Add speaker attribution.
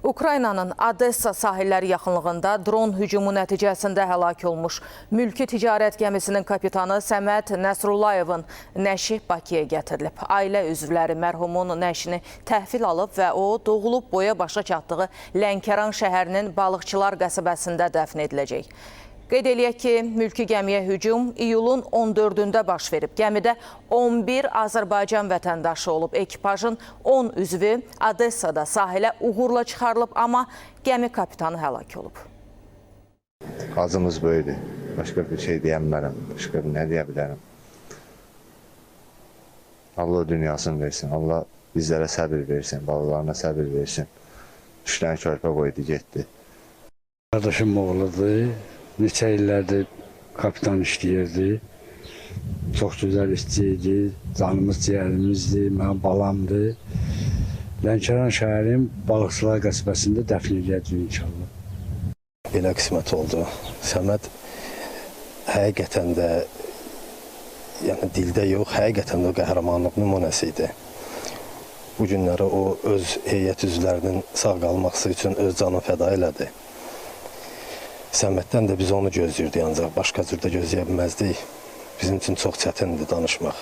Speaker 1: Ukraynanın Odessa sahilləri yaxınlığında dron hücumu nəticəsində həlak olmuş mülki ticarət gəmisinin kapitanı Səməd Nəsrullayevin nəşi Bakıya gətirilib. Ailə üzvləri mərhumun nəşini təhvil alıb və o doğulub boya başa çatdığı Lənkəran şəhərinin Balıqçılar qəsəbəsində dəfn ediləcək. Qeyd eləyək ki, mülki gəmiyə hücum iyulun 14-də baş verib. Gəmidə 11 Azərbaycan vətəndaşı olub. Ekipajın 10 üzvü Odessada sahilə uğurla çıxarılıb, amma gəmi kapitanı həlak olub.
Speaker 2: Acımız böyüdür. Başqa bir şey deyəmərəm. Başqa nə deyə bilərəm. Allah dünyasını versin. Allah bizlərə səbir versin. Balalarına səbir versin. 3 dənə körpə qoydu, getdi.
Speaker 3: Qardaşım oğludur. Neçə illərdir kapitan işləyirdi. Çox gözəl işçi idi. Canımız, ciyərimizdir, mənim balamdır. Lənkəran şəhərin Balıqçılar qəsəbəsində dəfn edəcəyik inşallah.
Speaker 4: Belə qismət oldu. Səməd həqiqətən də, yəni dildə yox, həqiqətən də o qəhrəmanlıq nümunəsi idi. Bu günləri o öz heyət üzvlərinin sağ qalması üçün öz canını fəda elədi. Səməddən də biz onu gözləyirdik, ancaq başqa cürdə gözləyə bilməzdik. Bizim üçün çox çətindir danışmaq.